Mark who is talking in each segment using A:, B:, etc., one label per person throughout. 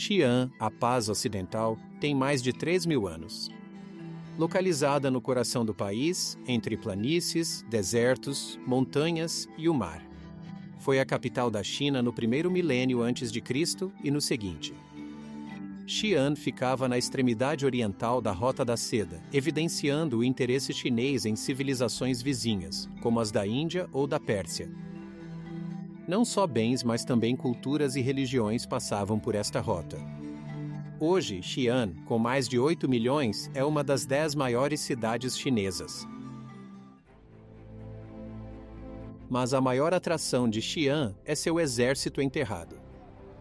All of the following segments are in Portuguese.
A: Xi'an, a Paz Ocidental, tem mais de 3.000 anos. Localizada no coração do país, entre planícies, desertos, montanhas e o mar. Foi a capital da China no primeiro milênio antes de Cristo e no seguinte. Xi'an ficava na extremidade oriental da Rota da Seda, evidenciando o interesse chinês em civilizações vizinhas, como as da Índia ou da Pérsia. Não só bens, mas também culturas e religiões passavam por esta rota. Hoje, Xi'an, com mais de 8 milhões, é uma das 10 maiores cidades chinesas. Mas a maior atração de Xi'an é seu exército enterrado.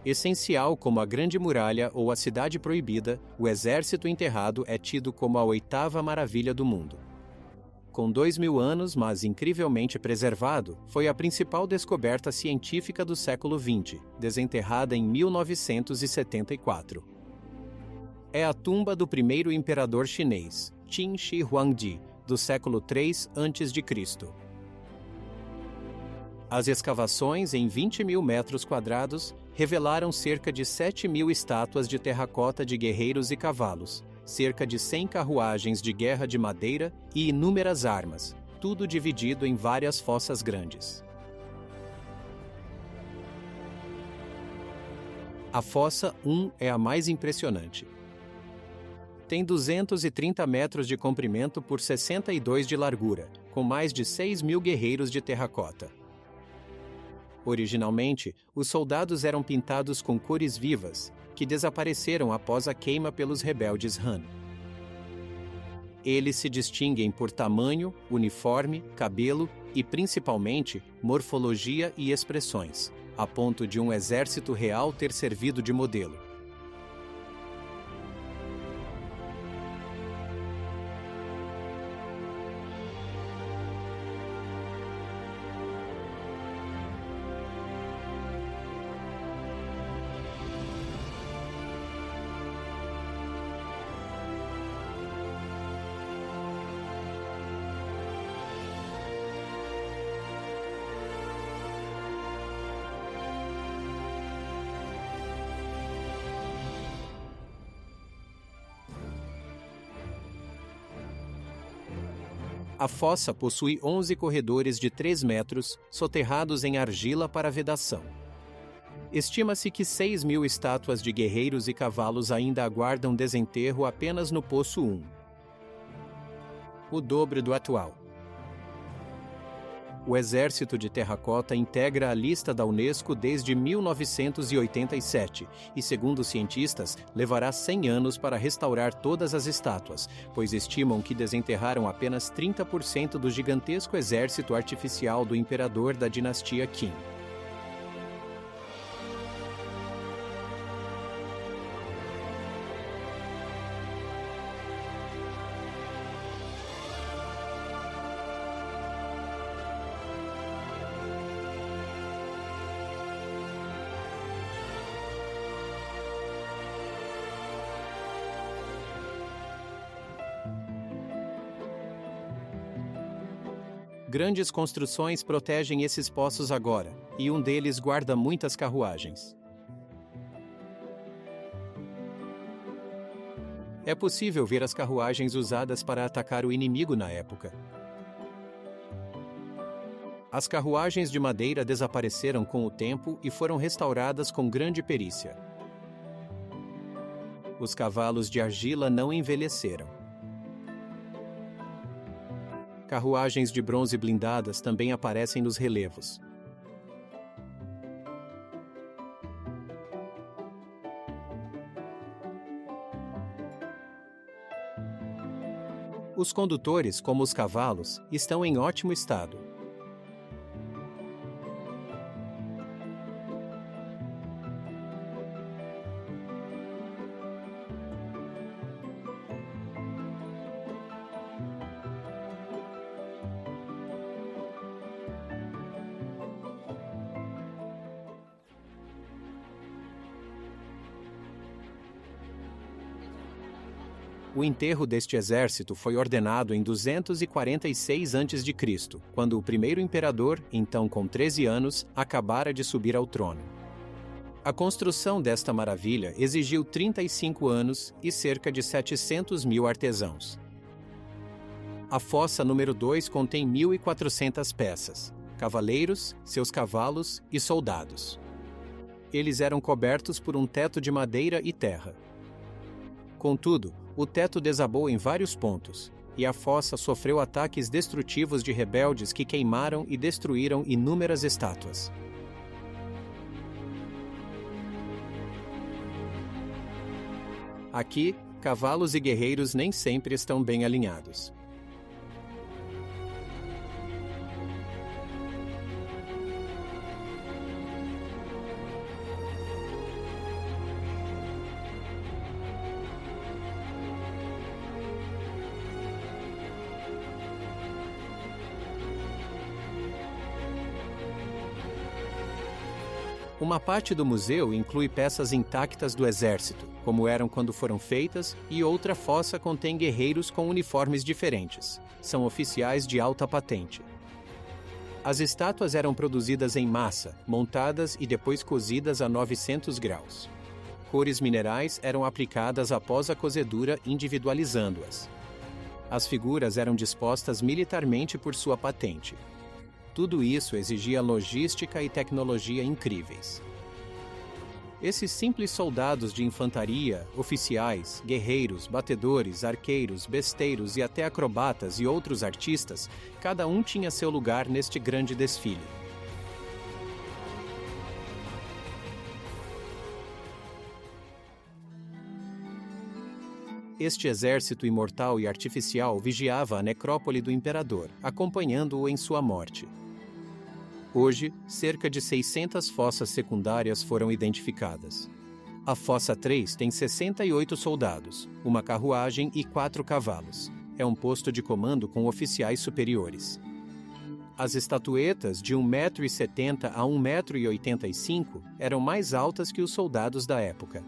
A: Essencial como a Grande Muralha ou a Cidade Proibida, o exército enterrado é tido como a 8ª maravilha do mundo. Com 2.000 anos, mas incrivelmente preservado, foi a principal descoberta científica do século XX, desenterrada em 1974. É a tumba do primeiro imperador chinês, Qin Shi Huangdi, do século III a.C. As escavações, em 20.000 metros quadrados, revelaram cerca de 7.000 estátuas de terracota de guerreiros e cavalos, cerca de 100 carruagens de guerra de madeira e inúmeras armas, tudo dividido em várias fossas grandes. A fossa 1 é a mais impressionante. Tem 230 metros de comprimento por 62 de largura, com mais de 6.000 guerreiros de terracota. Originalmente, os soldados eram pintados com cores vivas, que desapareceram após a queima pelos rebeldes Han. Eles se distinguem por tamanho, uniforme, cabelo e, principalmente, morfologia e expressões, a ponto de um exército real ter servido de modelo. A fossa possui 11 corredores de 3 metros, soterrados em argila para vedação. Estima-se que 6.000 estátuas de guerreiros e cavalos ainda aguardam desenterro apenas no Poço 1. O dobro do atual. O Exército de Terracota integra a lista da Unesco desde 1987 e, segundo cientistas, levará 100 anos para restaurar todas as estátuas, pois estimam que desenterraram apenas 30% do gigantesco exército artificial do imperador da dinastia Qin. Grandes construções protegem esses poços agora, e um deles guarda muitas carruagens. É possível ver as carruagens usadas para atacar o inimigo na época. As carruagens de madeira desapareceram com o tempo e foram restauradas com grande perícia. Os cavalos de argila não envelheceram. Carruagens de bronze blindadas também aparecem nos relevos. Os condutores, como os cavalos, estão em ótimo estado. O enterro deste exército foi ordenado em 246 a.C., quando o primeiro imperador, então com 13 anos, acabara de subir ao trono. A construção desta maravilha exigiu 35 anos e cerca de 700 mil artesãos. A fossa número 2 contém 1.400 peças, cavaleiros, seus cavalos e soldados. Eles eram cobertos por um teto de madeira e terra. Contudo, o teto desabou em vários pontos, e a fossa sofreu ataques destrutivos de rebeldes que queimaram e destruíram inúmeras estátuas. Aqui, cavalos e guerreiros nem sempre estão bem alinhados. Uma parte do museu inclui peças intactas do exército, como eram quando foram feitas, e outra fossa contém guerreiros com uniformes diferentes. São oficiais de alta patente. As estátuas eram produzidas em massa, montadas e depois cozidas a 900 graus. Cores minerais eram aplicadas após a cozedura, individualizando-as. As figuras eram dispostas militarmente por sua patente. Tudo isso exigia logística e tecnologia incríveis. Esses simples soldados de infantaria, oficiais, guerreiros, batedores, arqueiros, besteiros e até acrobatas e outros artistas, cada um tinha seu lugar neste grande desfile. Este exército imortal e artificial vigiava a necrópole do imperador, acompanhando-o em sua morte. Hoje, cerca de 600 fossas secundárias foram identificadas. A fossa 3 tem 68 soldados, uma carruagem e 4 cavalos. É um posto de comando com oficiais superiores. As estatuetas, de 1,70 m a 1,85 m, eram mais altas que os soldados da época.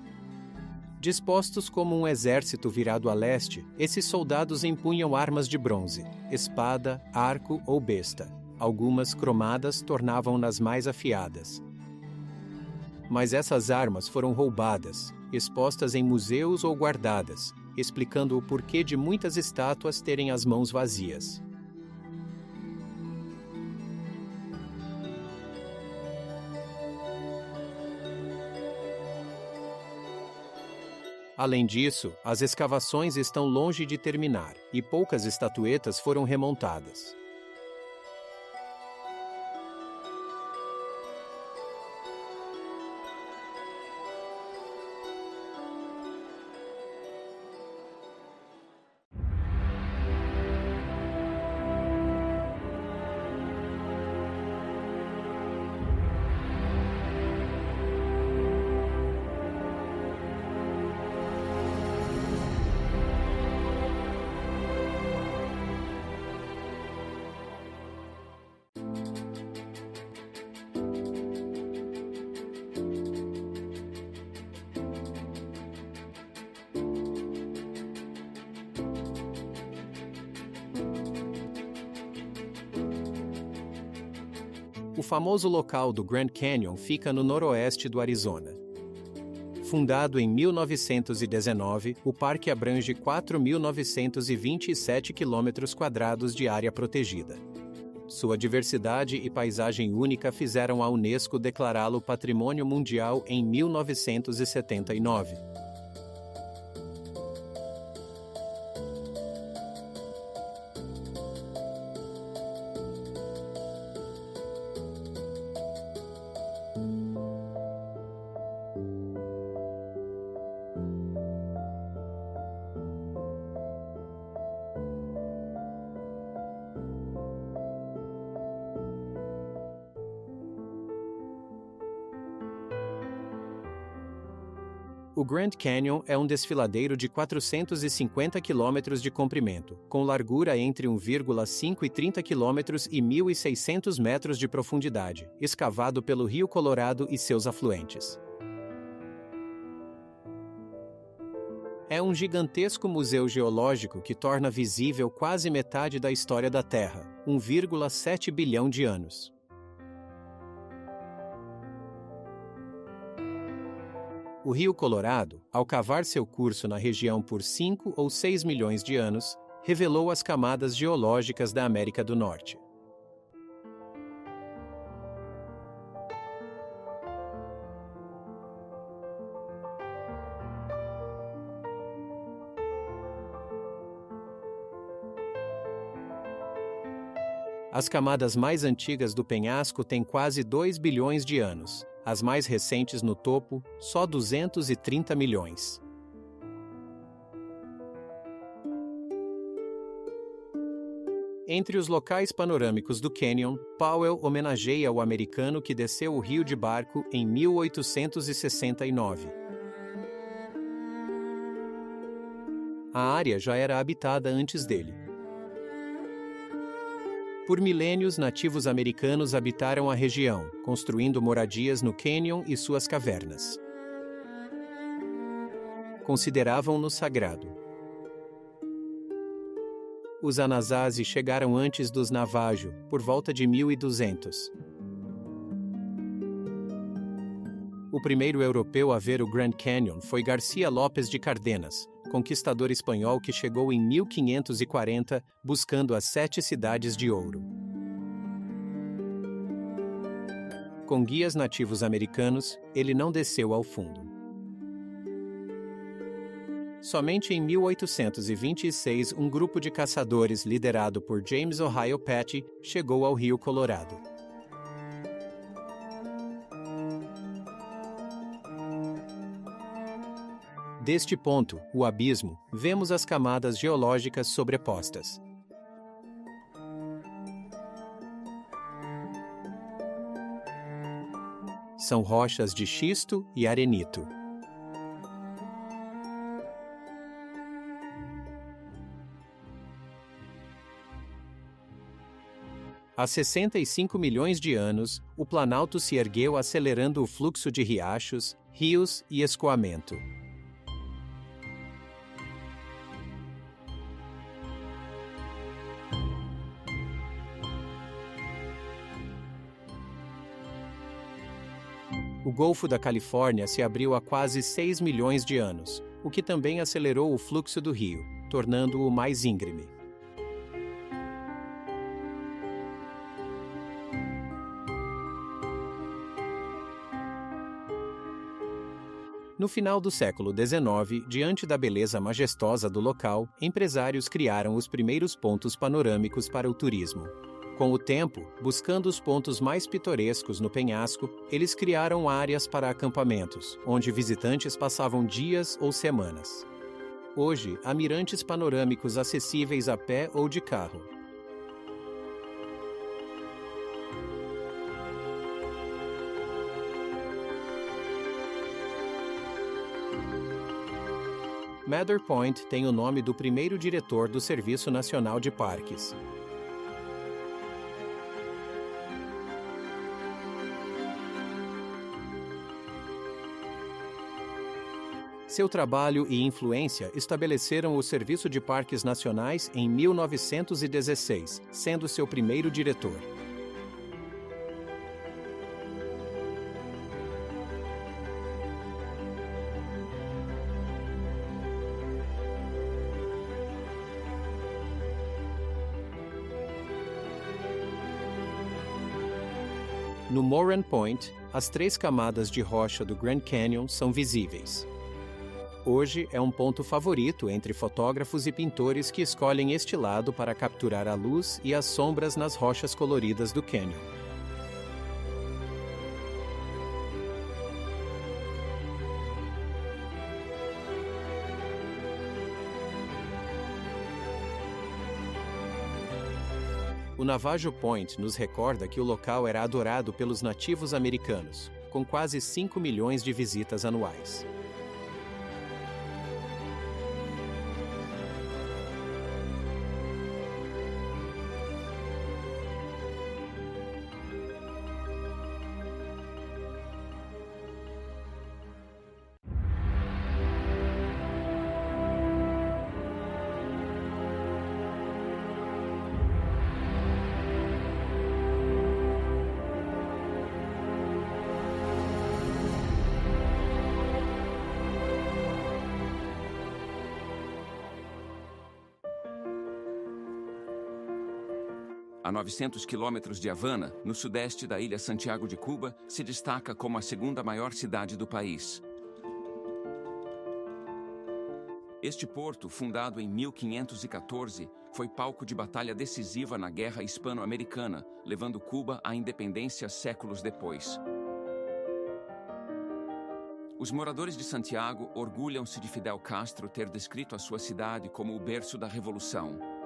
A: Dispostos como um exército virado a leste, esses soldados empunham armas de bronze, espada, arco ou besta. Algumas cromadas tornavam-nas mais afiadas. Mas essas armas foram roubadas, expostas em museus ou guardadas, explicando o porquê de muitas estátuas terem as mãos vazias. Além disso, as escavações estão longe de terminar e poucas estatuetas foram remontadas. O famoso local do Grand Canyon fica no noroeste do Arizona. Fundado em 1919, o parque abrange 4.927 km² de área protegida. Sua diversidade e paisagem única fizeram a Unesco declará-lo Patrimônio Mundial em 1979. O Grand Canyon é um desfiladeiro de 450 km de comprimento, com largura entre 1,5 e 30 km e 1.600 metros de profundidade, escavado pelo Rio Colorado e seus afluentes. É um gigantesco museu geológico que torna visível quase metade da história da Terra, 1,7 bilhão de anos. O rio Colorado, ao cavar seu curso na região por 5 ou 6 milhões de anos, revelou as camadas geológicas da América do Norte. As camadas mais antigas do penhasco têm quase 2 bilhões de anos. As mais recentes no topo, só 230 milhões. Entre os locais panorâmicos do Canyon, Powell homenageia o americano que desceu o rio de barco em 1869. A área já era habitada antes dele. Por milênios, nativos americanos habitaram a região, construindo moradias no Canyon e suas cavernas. Consideravam-no sagrado. Os Anasazi chegaram antes dos Navajo, por volta de 1200. O primeiro europeu a ver o Grand Canyon foi Garcia Lopes de Cardenas, conquistador espanhol que chegou em 1540 buscando as 7 cidades de ouro. Com guias nativos americanos, ele não desceu ao fundo. Somente em 1826, um grupo de caçadores liderado por James Ohio Patty chegou ao rio Colorado. Deste ponto, o abismo, vemos as camadas geológicas sobrepostas. São rochas de xisto e arenito. Há 65 milhões de anos, o Planalto se ergueu acelerando o fluxo de riachos, rios e escoamento. O Golfo da Califórnia se abriu há quase 6 milhões de anos, o que também acelerou o fluxo do rio, tornando-o mais íngreme. No final do século XIX, diante da beleza majestosa do local, empresários criaram os primeiros pontos panorâmicos para o turismo. Com o tempo, buscando os pontos mais pitorescos no penhasco, eles criaram áreas para acampamentos, onde visitantes passavam dias ou semanas. Hoje, há mirantes panorâmicos acessíveis a pé ou de carro. Mather Point tem o nome do primeiro diretor do Serviço Nacional de Parques. Seu trabalho e influência estabeleceram o Serviço de Parques Nacionais em 1916, sendo seu primeiro diretor. No Moran Point, as 3 camadas de rocha do Grand Canyon são visíveis. Hoje é um ponto favorito entre fotógrafos e pintores que escolhem este lado para capturar a luz e as sombras nas rochas coloridas do cânion. O Navajo Point nos recorda que o local era adorado pelos nativos americanos, com quase 5 milhões de visitas anuais.
B: a 900 quilômetros de Havana, no sudeste da ilha Santiago de Cuba, se destaca como a segunda maior cidade do país. Este porto, fundado em 1514, foi palco de batalha decisiva na Guerra Hispano-Americana, levando Cuba à independência séculos depois. Os moradores de Santiago orgulham-se de Fidel Castro ter descrito a sua cidade como o berço da Revolução.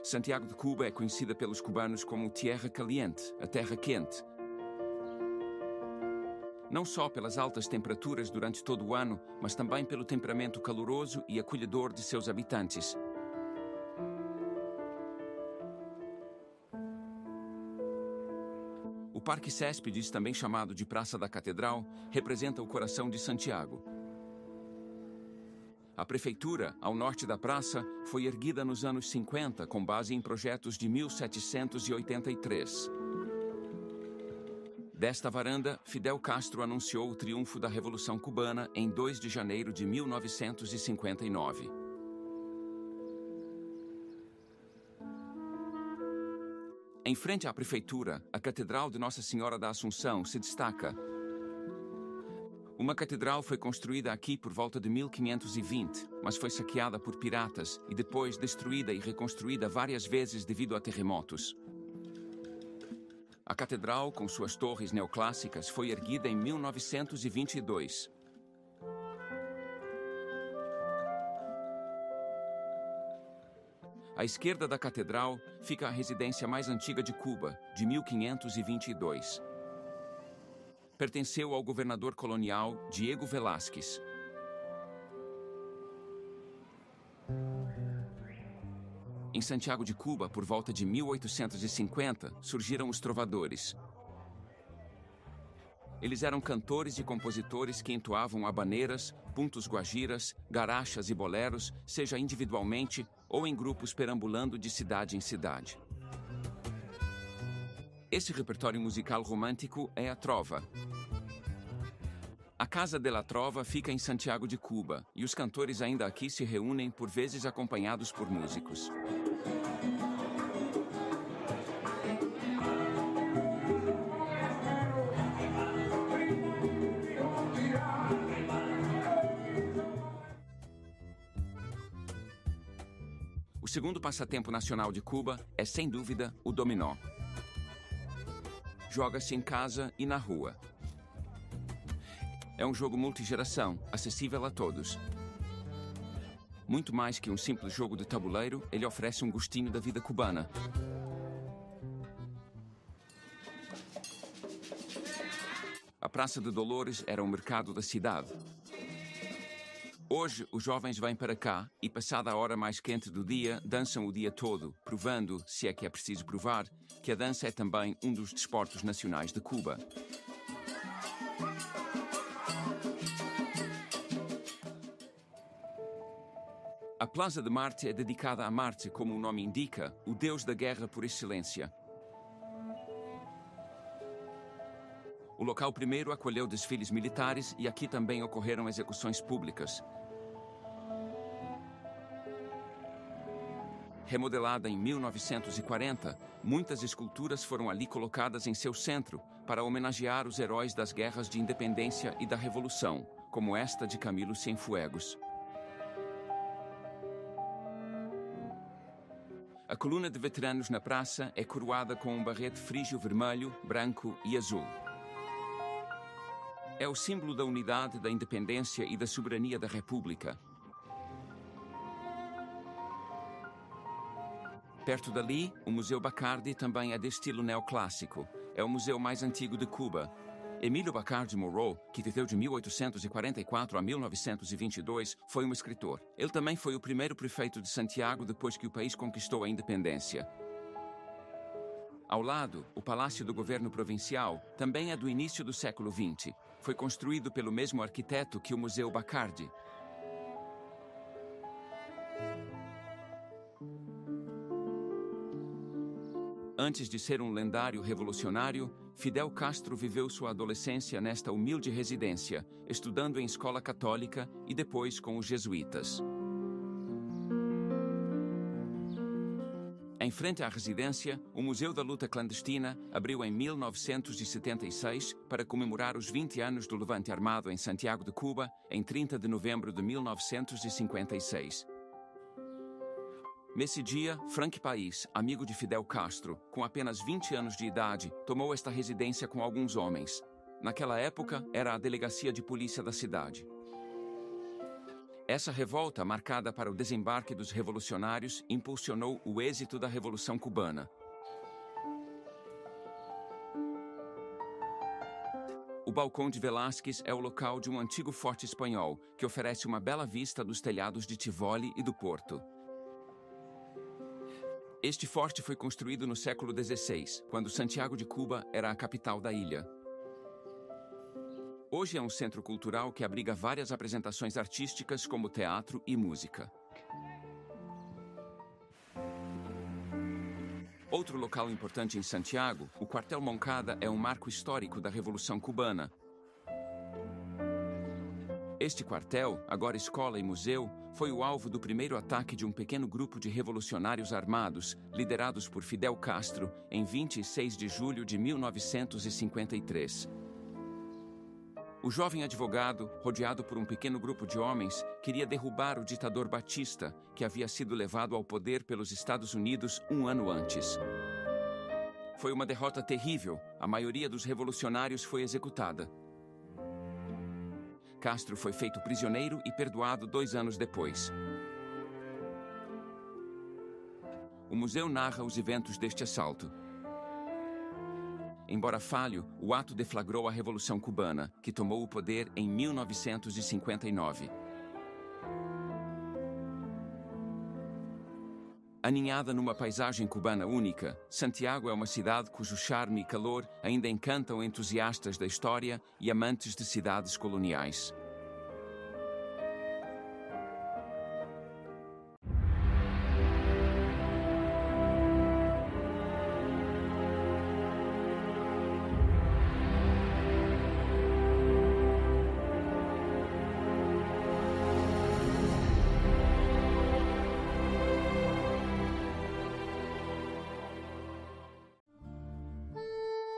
B: Santiago de Cuba é conhecida pelos cubanos como Tierra Caliente, a terra quente. Não só pelas altas temperaturas durante todo o ano, mas também pelo temperamento caloroso e acolhedor de seus habitantes. O Parque Céspedes, também chamado de Praça da Catedral, representa o coração de Santiago. A prefeitura, ao norte da praça, foi erguida nos anos 50 com base em projetos de 1783. Desta varanda, Fidel Castro anunciou o triunfo da Revolução Cubana em 2 de janeiro de 1959. Em frente à prefeitura, a Catedral de Nossa Senhora da Assunção se destaca. Uma catedral foi construída aqui por volta de 1520, mas foi saqueada por piratas e depois destruída e reconstruída várias vezes devido a terremotos. A catedral, com suas torres neoclássicas, foi erguida em 1922. À esquerda da catedral fica a residência mais antiga de Cuba, de 1522. Pertenceu ao governador colonial Diego Velázquez. Em Santiago de Cuba, por volta de 1850, surgiram os trovadores. Eles eram cantores e compositores que entoavam habaneiras, puntos guajiras, garachas e boleros, seja individualmente ou em grupos perambulando de cidade em cidade. Esse repertório musical romântico é a trova. A Casa de la Trova fica em Santiago de Cuba e os cantores ainda aqui se reúnem, por vezes acompanhados por músicos. O segundo passatempo nacional de Cuba é, sem dúvida, o dominó. Joga-se em casa e na rua. É um jogo multigeração, acessível a todos. Muito mais que um simples jogo de tabuleiro, ele oferece um gostinho da vida cubana. A Praça de Dolores era o mercado da cidade. Hoje, os jovens vêm para cá e, passada a hora mais quente do dia, dançam o dia todo, provando, se é que é preciso provar, que a dança é também um dos desportos nacionais de Cuba. A Plaza de Marte é dedicada a Marte, como o nome indica, o deus da guerra por excelência. O local primeiro acolheu desfiles militares e aqui também ocorreram execuções públicas. Remodelada em 1940, muitas esculturas foram ali colocadas em seu centro para homenagear os heróis das guerras de independência e da Revolução, como esta de Camilo Cienfuegos. A coluna de veteranos na praça é coroada com um barrete frígio vermelho, branco e azul. É o símbolo da unidade, da independência e da soberania da República. Perto dali, o Museu Bacardi também é de estilo neoclássico. É o museu mais antigo de Cuba. Emílio Bacardi Moreau, que viveu de 1844 a 1922, foi um escritor. Ele também foi o primeiro prefeito de Santiago depois que o país conquistou a independência. Ao lado, o Palácio do Governo Provincial também é do início do século XX. Foi construído pelo mesmo arquiteto que o Museu Bacardi. Antes de ser um lendário revolucionário, Fidel Castro viveu sua adolescência nesta humilde residência, estudando em escola católica e depois com os jesuítas. Em frente à residência, o Museu da Luta Clandestina abriu em 1976 para comemorar os 20 anos do levante armado em Santiago de Cuba, em 30 de novembro de 1956. Nesse dia, Frank País, amigo de Fidel Castro, com apenas 20 anos de idade, tomou esta residência com alguns homens. Naquela época, era a delegacia de polícia da cidade. Essa revolta, marcada para o desembarque dos revolucionários, impulsionou o êxito da Revolução Cubana. O Balcão de Velázquez é o local de um antigo forte espanhol, que oferece uma bela vista dos telhados de Tivoli e do Porto. Este forte foi construído no século XVI, quando Santiago de Cuba era a capital da ilha. Hoje é um centro cultural que abriga várias apresentações artísticas como teatro e música. Outro local importante em Santiago, o Quartel Moncada, é um marco histórico da Revolução Cubana. Este quartel, agora escola e museu, foi o alvo do primeiro ataque de um pequeno grupo de revolucionários armados, liderados por Fidel Castro, em 26 de julho de 1953. O jovem advogado, rodeado por um pequeno grupo de homens, queria derrubar o ditador Batista, que havia sido levado ao poder pelos Estados Unidos um ano antes. Foi uma derrota terrível, a maioria dos revolucionários foi executada. Castro foi feito prisioneiro e perdoado 2 anos depois. O museu narra os eventos deste assalto. Embora falho, o ato deflagrou a Revolução Cubana, que tomou o poder em 1959. Aninhada numa paisagem cubana única, Santiago é uma cidade cujo charme e calor ainda encantam entusiastas da história e amantes de cidades coloniais.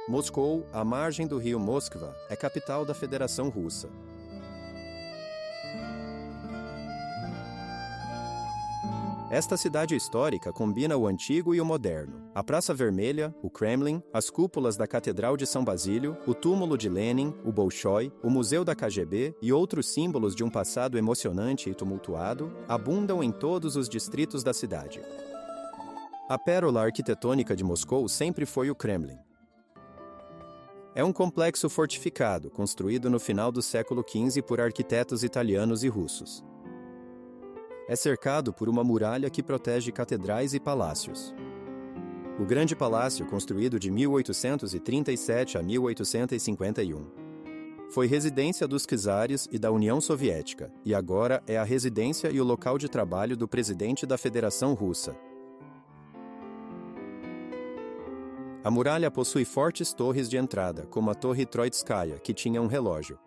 A: Moscou, à margem do rio Moskva, é capital da Federação Russa. Esta cidade histórica combina o antigo e o moderno. A Praça Vermelha, o Kremlin, as cúpulas da Catedral de São Basílio, o túmulo de Lenin, o Bolshoi, o Museu da KGB e outros símbolos de um passado emocionante e tumultuado abundam em todos os distritos da cidade. A pérola arquitetônica de Moscou sempre foi o Kremlin. É um complexo fortificado, construído no final do século XV por arquitetos italianos e russos. É cercado por uma muralha que protege catedrais e palácios. O Grande Palácio, construído de 1837 a 1851, foi residência dos czares e da União Soviética, e agora é a residência e o local de trabalho do presidente da Federação Russa. A muralha possui fortes torres de entrada, como a Torre Troitskaya, que tinha um relógio.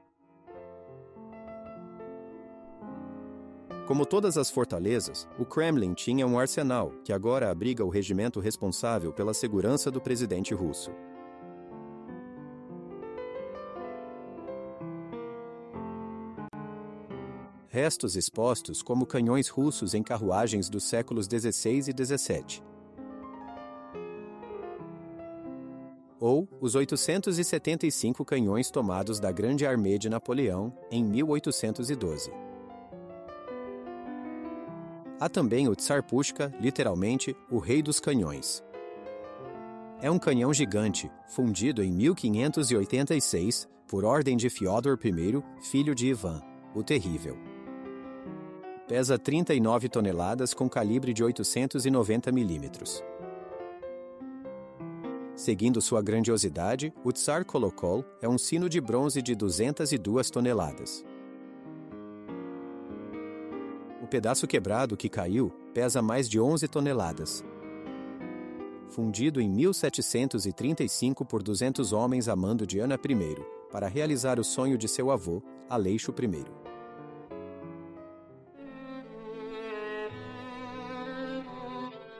A: Como todas as fortalezas, o Kremlin tinha um arsenal, que agora abriga o regimento responsável pela segurança do presidente russo. Restos expostos como canhões russos em carruagens dos séculos XVI e XVII. Ou os 875 canhões tomados da Grande Armée de Napoleão em 1812. Há também o Tsar Pushka, literalmente, o Rei dos Canhões. É um canhão gigante, fundido em 1586 por ordem de Fiódor I, filho de Ivan, o Terrível. Pesa 39 toneladas com calibre de 890 milímetros. Seguindo sua grandiosidade, o Tsar Kolokol é um sino de bronze de 202 toneladas. O pedaço quebrado que caiu pesa mais de 11 toneladas. Fundido em 1735 por 200 homens a mando de Ana I, para realizar o sonho de seu avô, Aleixo I.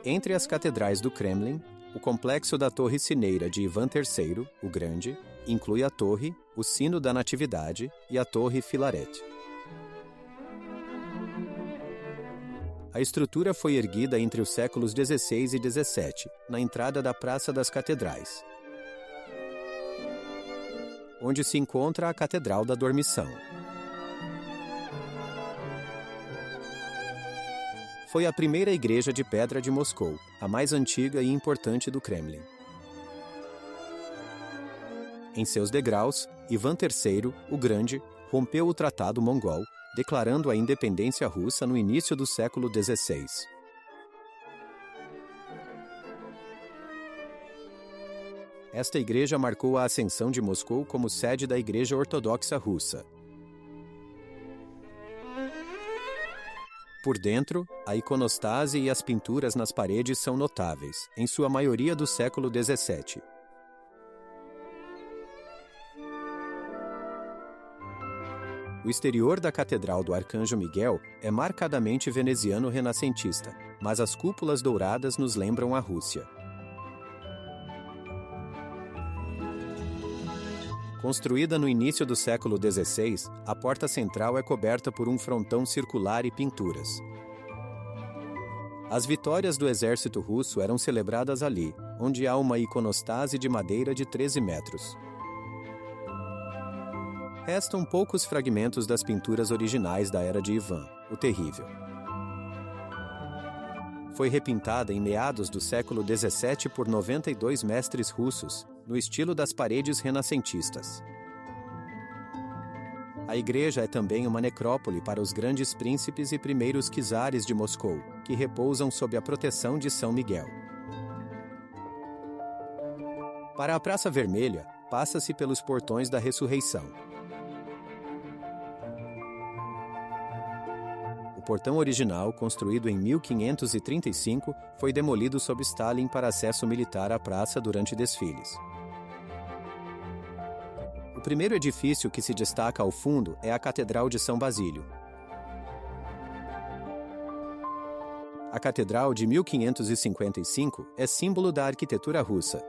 A: Entre as catedrais do Kremlin, o complexo da Torre Cineira de Ivan III, o Grande, inclui a torre, o Sino da Natividade e a Torre Filaret. A estrutura foi erguida entre os séculos XVI e XVII, na entrada da Praça das Catedrais, onde se encontra a Catedral da Dormição. Foi a primeira igreja de pedra de Moscou, a mais antiga e importante do Kremlin. Em seus degraus, Ivan III, o Grande, rompeu o Tratado Mongol, declarando a independência russa no início do século XVI. Esta igreja marcou a ascensão de Moscou como sede da Igreja Ortodoxa Russa. Por dentro, a iconostase e as pinturas nas paredes são notáveis, em sua maioria do século XVII. O exterior da Catedral do Arcanjo Miguel é marcadamente veneziano renascentista, mas as cúpulas douradas nos lembram a Rússia. Construída no início do século XVI, a porta central é coberta por um frontão circular e pinturas. As vitórias do exército russo eram celebradas ali, onde há uma iconostase de madeira de 13 metros. Restam poucos fragmentos das pinturas originais da era de Ivan, o Terrível. Foi repintada em meados do século XVII por 92 mestres russos, no estilo das paredes renascentistas. A igreja é também uma necrópole para os grandes príncipes e primeiros czares de Moscou, que repousam sob a proteção de São Miguel. Para a Praça Vermelha, passa-se pelos portões da Ressurreição. O portão original, construído em 1535, foi demolido sob Stalin para acesso militar à praça durante desfiles. O primeiro edifício que se destaca ao fundo é a Catedral de São Basílio. A Catedral de 1555 é símbolo da arquitetura russa.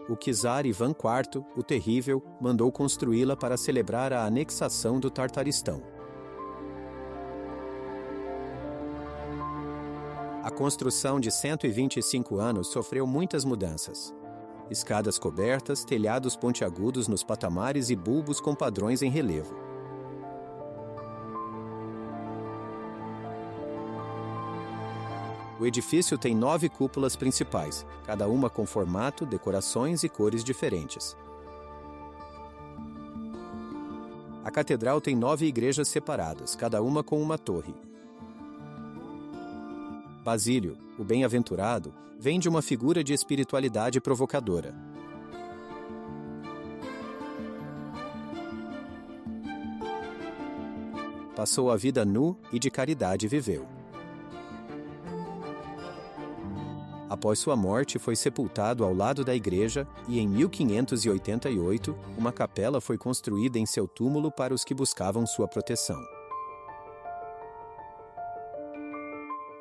A: O czar Ivan IV, o Terrível, mandou construí-la para celebrar a anexação do Tartaristão. A construção de 125 anos sofreu muitas mudanças. Escadas cobertas, telhados pontiagudos nos patamares e bulbos com padrões em relevo. O edifício tem 9 cúpulas principais, cada uma com formato, decorações e cores diferentes. A catedral tem 9 igrejas separadas, cada uma com uma torre. Basílio, o bem-aventurado, vem de uma figura de espiritualidade provocadora. Passou a vida nu e de caridade viveu. Após sua morte, foi sepultado ao lado da igreja e, em 1588, uma capela foi construída em seu túmulo para os que buscavam sua proteção.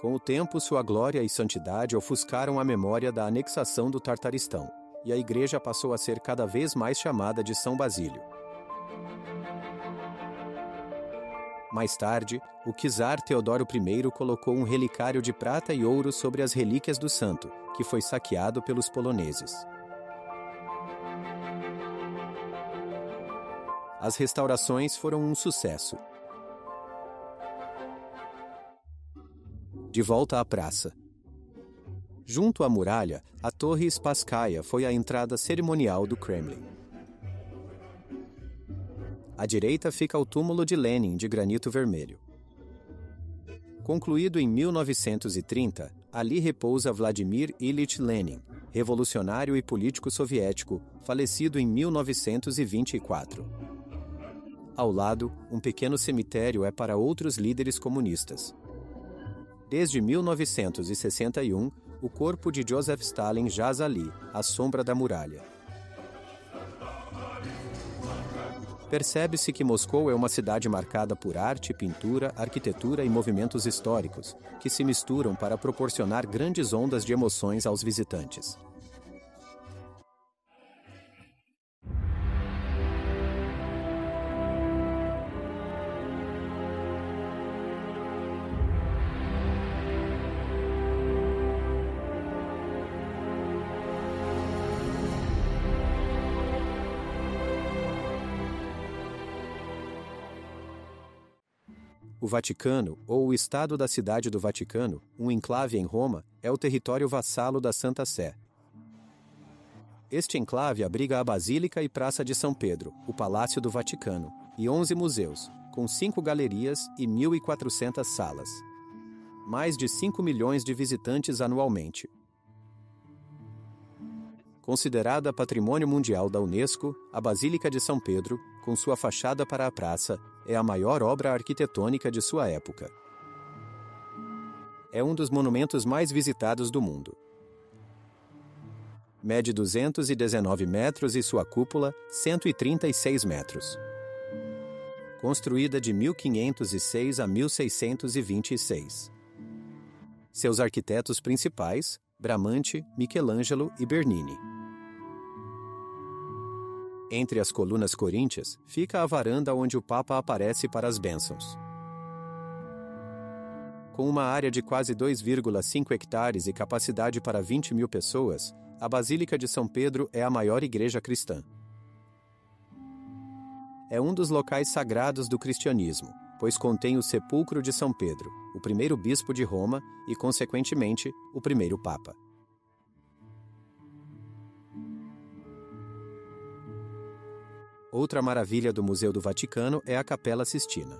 A: Com o tempo, sua glória e santidade ofuscaram a memória da anexação do Tartaristão, e a igreja passou a ser cada vez mais chamada de São Basílio. Mais tarde, o czar Teodoro I colocou um relicário de prata e ouro sobre as relíquias do santo, que foi saqueado pelos poloneses. As restaurações foram um sucesso. De volta à praça. Junto à muralha, a Torre Spasskaya foi a entrada cerimonial do Kremlin. À direita fica o túmulo de Lenin, de granito vermelho. Concluído em 1930, ali repousa Vladimir Ilyich Lenin, revolucionário e político soviético, falecido em 1924. Ao lado, um pequeno cemitério é para outros líderes comunistas. Desde 1961, o corpo de Joseph Stalin jaz ali, à sombra da muralha. Percebe-se que Moscou é uma cidade marcada por arte, pintura, arquitetura e movimentos históricos, que se misturam para proporcionar grandes ondas de emoções aos visitantes. O Vaticano, ou o Estado da Cidade do Vaticano, um enclave em Roma, é o território vassalo da Santa Sé. Este enclave abriga a Basílica e Praça de São Pedro, o Palácio do Vaticano, e 11 museus, com 5 galerias e 1.400 salas. Mais de 5 milhões de visitantes anualmente. Considerada Patrimônio Mundial da Unesco, a Basílica de São Pedro, com sua fachada para a praça, é a maior obra arquitetônica de sua época. É um dos monumentos mais visitados do mundo. Mede 219 metros e sua cúpula, 136 metros. Construída de 1506 a 1626. Seus arquitetos principais, Bramante, Michelangelo e Bernini. Entre as colunas coríntias, fica a varanda onde o Papa aparece para as bênçãos. Com uma área de quase 2,5 hectares e capacidade para 20 mil pessoas, a Basílica de São Pedro é a maior igreja cristã. É um dos locais sagrados do cristianismo, pois contém o sepulcro de São Pedro, o primeiro bispo de Roma e, consequentemente, o primeiro Papa. Outra maravilha do Museu do Vaticano é a Capela Sistina.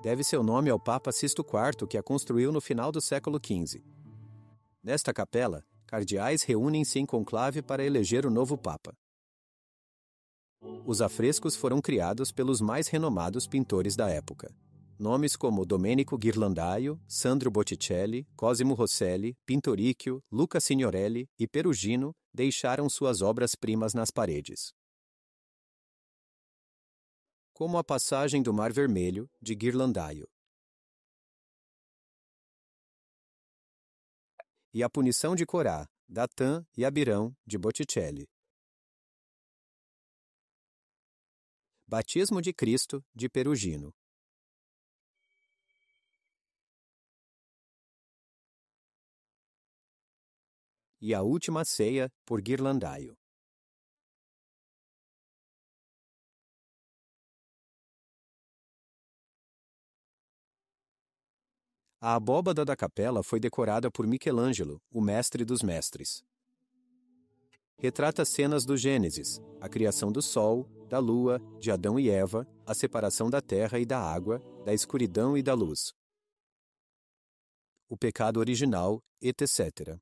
A: Deve seu nome ao Papa Sisto IV, que a construiu no final do século XV. Nesta capela, cardeais reúnem-se em conclave para eleger o novo Papa. Os afrescos foram criados pelos mais renomados pintores da época. Nomes como Domenico Ghirlandaio, Sandro Botticelli, Cosimo Rosselli, Pintoricchio, Luca Signorelli e Perugino deixaram suas obras-primas nas paredes. Como a Passagem do Mar Vermelho, de Ghirlandaio. E a Punição de Corá, Dathan e Abirão, de Botticelli. Batismo de Cristo, de Perugino. E a Última Ceia, por Ghirlandaio. A abóbada da capela foi decorada por Michelangelo, o mestre dos mestres. Retrata cenas do Gênesis, a criação do sol, da lua, de Adão e Eva, a separação da terra e da água, da escuridão e da luz, o pecado original, etc.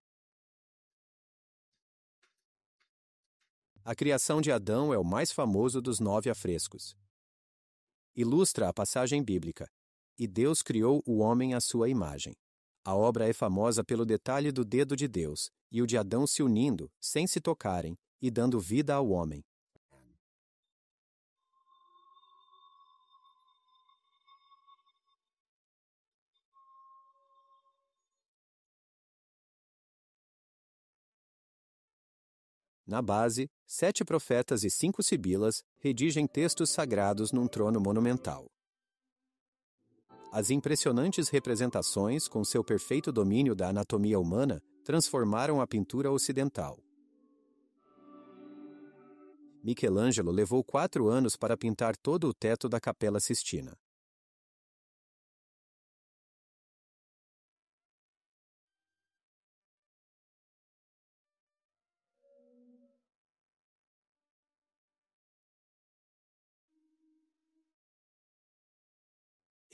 A: A criação de Adão é o mais famoso dos 9 afrescos. Ilustra a passagem bíblica: "E Deus criou o homem à sua imagem." A obra é famosa pelo detalhe do dedo de Deus e o de Adão se unindo, sem se tocarem, e dando vida ao homem. Na base, 7 profetas e 5 sibilas redigem textos sagrados num trono monumental. As impressionantes representações, com seu perfeito domínio da anatomia humana, transformaram a pintura ocidental. Michelangelo levou 4 anos para pintar todo o teto da Capela Sistina.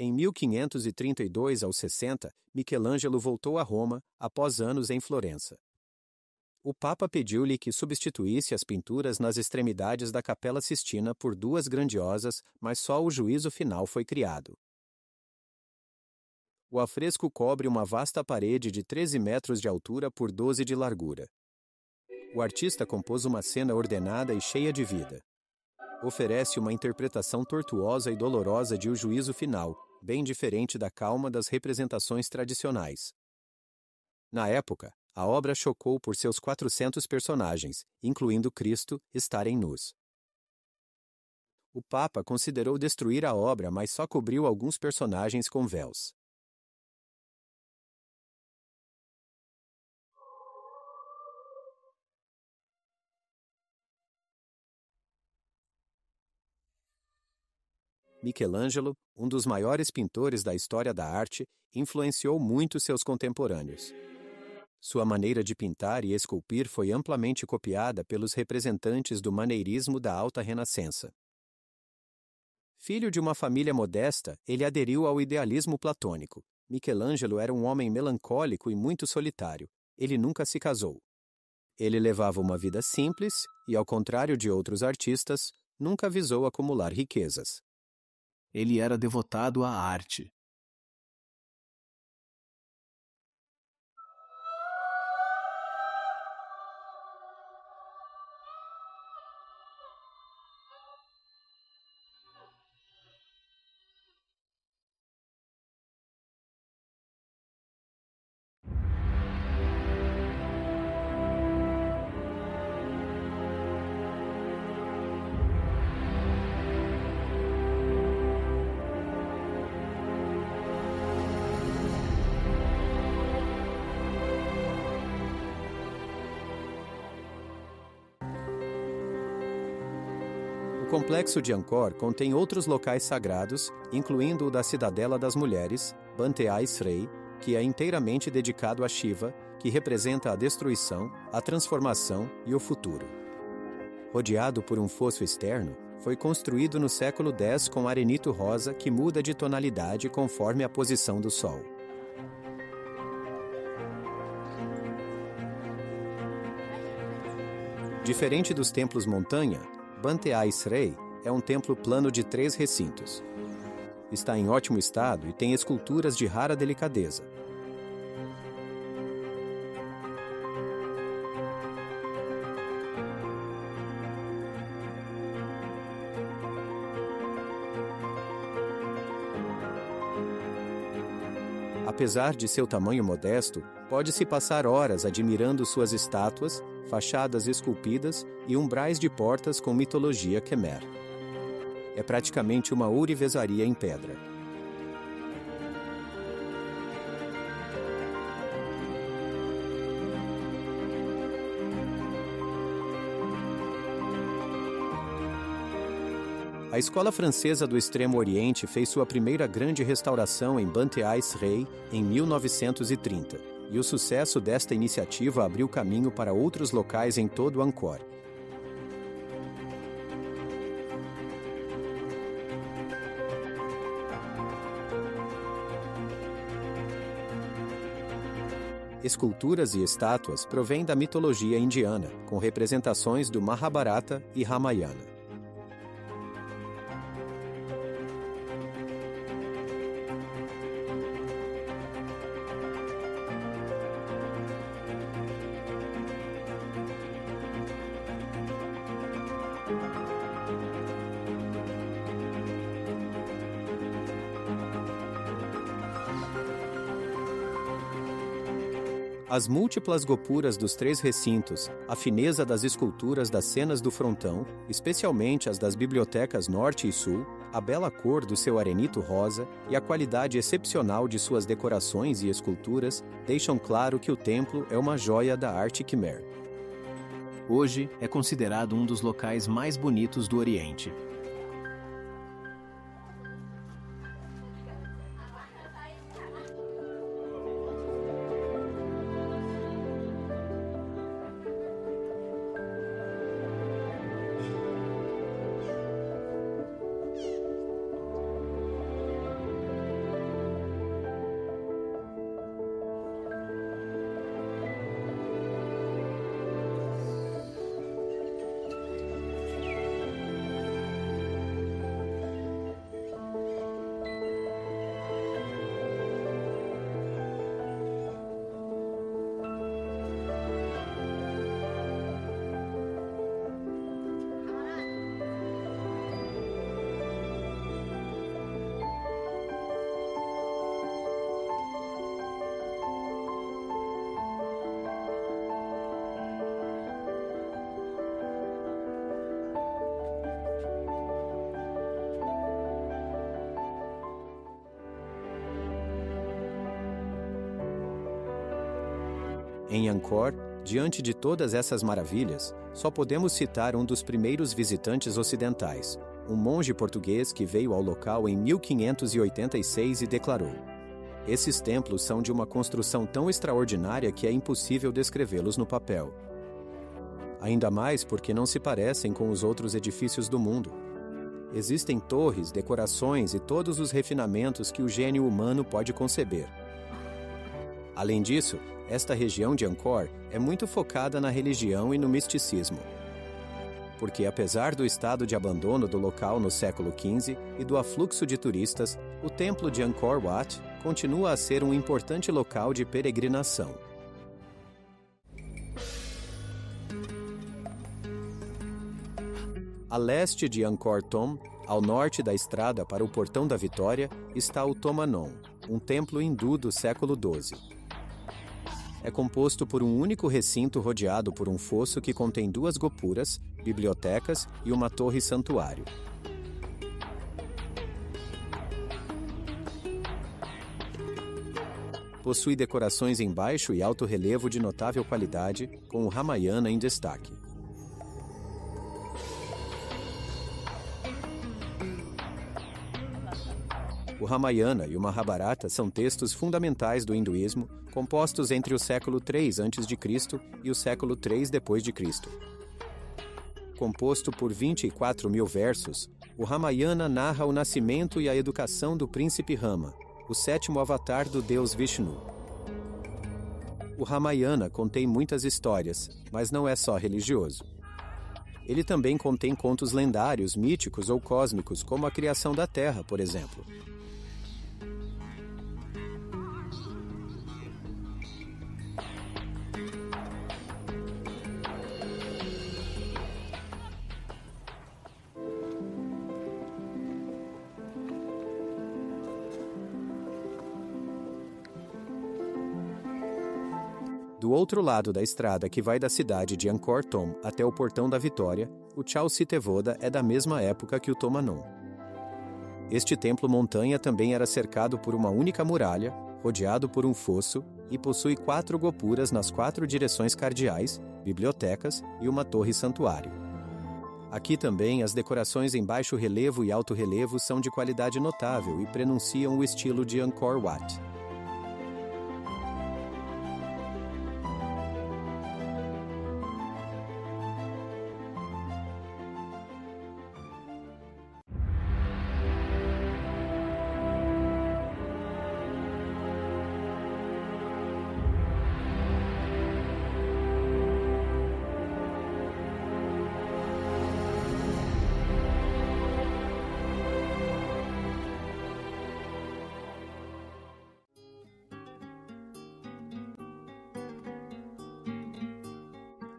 A: Em 1532 ao 60, Michelangelo voltou a Roma, após anos em Florença. O Papa pediu-lhe que substituísse as pinturas nas extremidades da Capela Sistina por 2 grandiosas, mas só o juízo final foi criado. O afresco cobre uma vasta parede de 13 metros de altura por 12 de largura. O artista compôs uma cena ordenada e cheia de vida. oferece uma interpretação tortuosa e dolorosa de O Juízo Final, bem diferente da calma das representações tradicionais. Na época, a obra chocou por seus 400 personagens, incluindo Cristo, estarem nus. O Papa considerou destruir a obra, mas só cobriu alguns personagens com véus. Michelangelo, um dos maiores pintores da história da arte, influenciou muito seus contemporâneos. Sua maneira de pintar e esculpir foi amplamente copiada pelos representantes do maneirismo da Alta Renascença. Filho de uma família modesta, ele aderiu ao idealismo platônico. Michelangelo era um homem melancólico e muito solitário. Ele nunca se casou. Ele levava uma vida simples e, ao contrário de outros artistas, nunca visou acumular riquezas. Ele era devotado à arte. O complexo de Angkor contém outros locais sagrados, incluindo o da Cidadela das Mulheres, Banteay Srey, que é inteiramente dedicado a Shiva, que representa a destruição, a transformação e o futuro. Rodeado por um fosso externo, foi construído no século X com arenito rosa que muda de tonalidade conforme a posição do Sol. Diferente dos templos montanha, Banteay Srey é um templo plano de 3 recintos. Está em ótimo estado e tem esculturas de rara delicadeza. Apesar de seu tamanho modesto, pode-se passar horas admirando suas estátuas, fachadas esculpidas e umbrais de portas com mitologia Khmer. É praticamente uma ourivesaria em pedra. A Escola Francesa do Extremo Oriente fez sua primeira grande restauração em Banteay Srey em 1930, e o sucesso desta iniciativa abriu caminho para outros locais em todo Angkor. Esculturas e estátuas provêm da mitologia indiana, com representações do Mahabharata e Ramayana. As múltiplas gopuras dos 3 recintos, a fineza das esculturas das cenas do frontão, especialmente as das bibliotecas norte e sul, a bela cor do seu arenito rosa e a qualidade excepcional de suas decorações e esculturas deixam claro que o templo é uma joia da arte Khmer. Hoje é considerado um dos locais mais bonitos do Oriente. Em Angkor, diante de todas essas maravilhas, só podemos citar um dos primeiros visitantes ocidentais, um monge português que veio ao local em 1586 e declarou: "Esses templos são de uma construção tão extraordinária que é impossível descrevê-los no papel. Ainda mais porque não se parecem com os outros edifícios do mundo. Existem torres, decorações e todos os refinamentos que o gênio humano pode conceber. Além disso, esta região de Angkor é muito focada na religião e no misticismo. Porque apesar do estado de abandono do local no século XV e do afluxo de turistas, o templo de Angkor Wat continua a ser um importante local de peregrinação." A leste de Angkor Thom, ao norte da estrada para o Portão da Vitória, está o Thomanon, um templo hindu do século XII. É composto por um único recinto rodeado por um fosso que contém 2 gopuras, bibliotecas e uma torre-santuário. Possui decorações em baixo e alto relevo de notável qualidade, com o Ramayana em destaque. O Ramayana e o Mahabharata são textos fundamentais do hinduísmo, compostos entre o século III a.C. e o século III d.C. Composto por 24.000 versos, o Ramayana narra o nascimento e a educação do príncipe Rama, o 7º avatar do deus Vishnu. O Ramayana contém muitas histórias, mas não é só religioso. Ele também contém contos lendários, míticos ou cósmicos, como a criação da Terra, por exemplo. Do outro lado da estrada que vai da cidade de Angkor Thom até o Portão da Vitória, o Chalcitevoda é da mesma época que o Thomanon. Este templo-montanha também era cercado por uma única muralha, rodeado por um fosso, e possui 4 gopuras nas 4 direções cardeais, bibliotecas e uma torre-santuário. Aqui também as decorações em baixo relevo e alto relevo são de qualidade notável e prenunciam o estilo de Angkor Wat.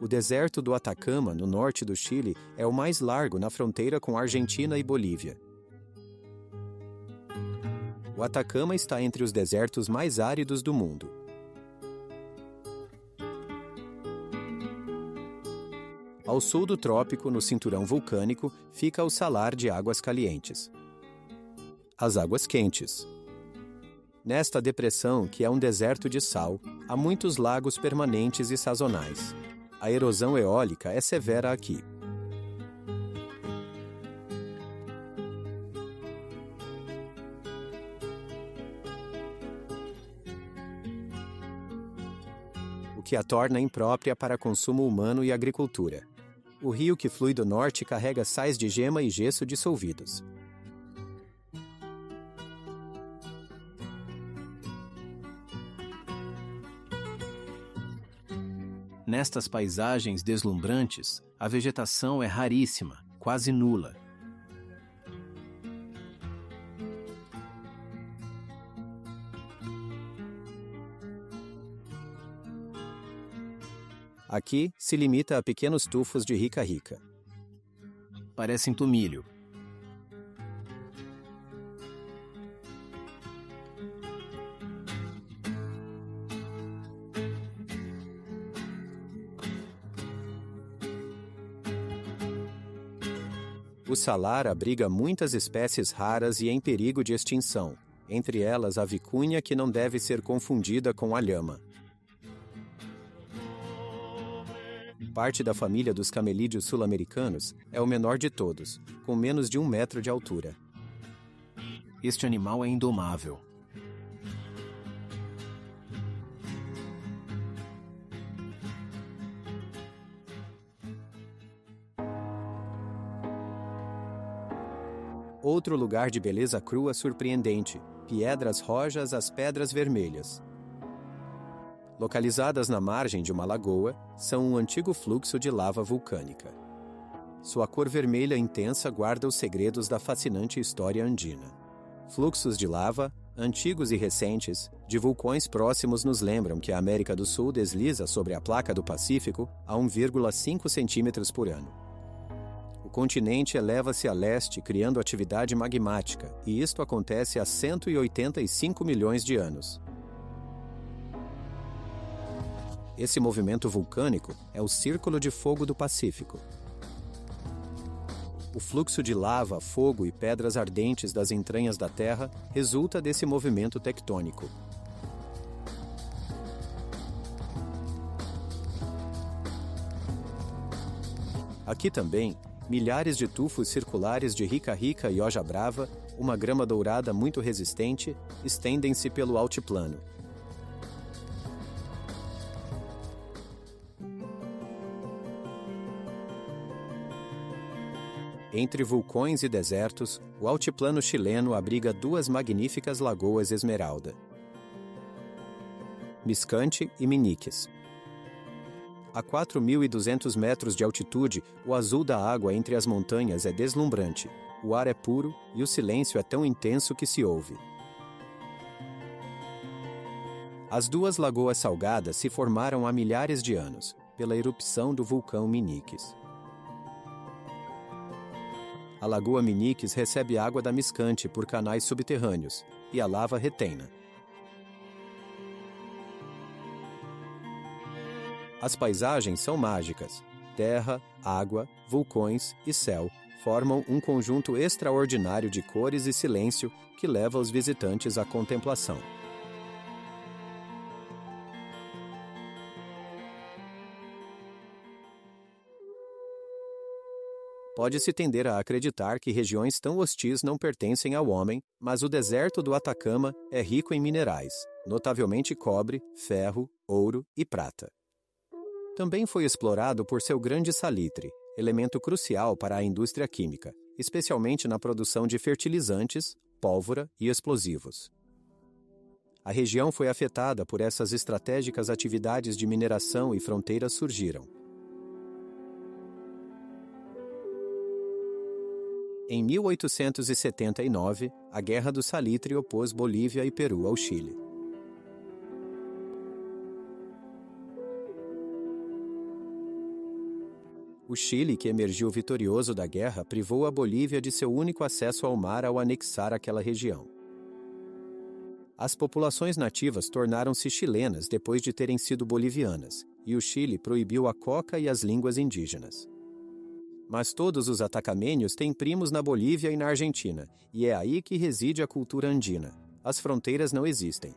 A: O deserto do Atacama, no norte do Chile, é o mais largo na fronteira com Argentina e Bolívia. O Atacama está entre os desertos mais áridos do mundo. Ao sul do trópico, no cinturão vulcânico, fica o Salar de Águas Calientes. As Águas Quentes. Nesta depressão, que é um deserto de sal, há muitos lagos permanentes e sazonais. A erosão eólica é severa aqui. O que a torna imprópria para consumo humano e agricultura. O rio que flui do norte carrega sais de gema e gesso dissolvidos. Nestas paisagens deslumbrantes, a vegetação é raríssima, quase nula. Aqui se limita a pequenos tufos de rica-rica. Parecem tomilho. O salar abriga muitas espécies raras e em perigo de extinção, entre elas a vicunha, que não deve ser confundida com a lhama. Parte da família dos camelídeos sul-americanos é o menor de todos, com menos de 1 metro de altura. Este animal é indomável. Outro lugar de beleza crua surpreendente, Piedras Rojas às Pedras Vermelhas. Localizadas na margem de uma lagoa, são um antigo fluxo de lava vulcânica. Sua cor vermelha intensa guarda os segredos da fascinante história andina. Fluxos de lava, antigos e recentes, de vulcões próximos nos lembram que a América do Sul desliza sobre a placa do Pacífico a 1,5 centímetros por ano. O continente eleva-se a leste, criando atividade magmática, e isto acontece há 185 milhões de anos. Esse movimento vulcânico é o Círculo de Fogo do Pacífico. O fluxo de lava, fogo e pedras ardentes das entranhas da Terra resulta desse movimento tectônico. Aqui também, milhares de tufos circulares de Rica Rica e Oja Brava, uma grama dourada muito resistente, estendem-se pelo altiplano. Entre vulcões e desertos, o altiplano chileno abriga 2 magníficas lagoas esmeralda: Miscante e Miniques. A 4.200 metros de altitude, o azul da água entre as montanhas é deslumbrante, o ar é puro e o silêncio é tão intenso que se ouve. As 2 lagoas salgadas se formaram há milhares de anos, pela erupção do vulcão Miniques. A Lagoa Miniques recebe água da Miscante por canais subterrâneos, e a lava retém-na. As paisagens são mágicas. Terra, água, vulcões e céu formam um conjunto extraordinário de cores e silêncio que leva os visitantes à contemplação. Pode-se tender a acreditar que regiões tão hostis não pertencem ao homem, mas o deserto do Atacama é rico em minerais, notavelmente cobre, ferro, ouro e prata. Também foi explorado por seu grande salitre, elemento crucial para a indústria química, especialmente na produção de fertilizantes, pólvora e explosivos. A região foi afetada por essas estratégicas atividades de mineração e fronteiras surgiram. Em 1879, a Guerra do Salitre opôs Bolívia e Peru ao Chile. O Chile, que emergiu vitorioso da guerra, privou a Bolívia de seu único acesso ao mar ao anexar aquela região. As populações nativas tornaram-se chilenas depois de terem sido bolivianas, e o Chile proibiu a coca e as línguas indígenas. Mas todos os atacamenhos têm primos na Bolívia e na Argentina, e é aí que reside a cultura andina. As fronteiras não existem.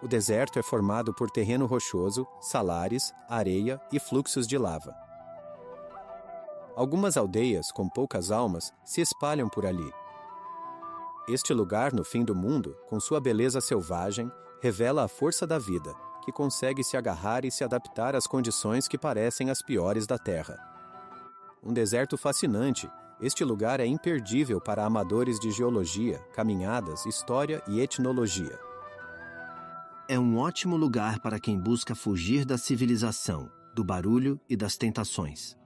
A: O deserto é formado por terreno rochoso, salares, areia e fluxos de lava. Algumas aldeias, com poucas almas, se espalham por ali. Este lugar, no fim do mundo, com sua beleza selvagem, revela a força da vida, que consegue se agarrar e se adaptar às condições que parecem as piores da Terra. Um deserto fascinante, este lugar é imperdível para amadores de geologia, caminhadas, história e etnologia. É um ótimo lugar para quem busca fugir da civilização, do barulho e das tentações.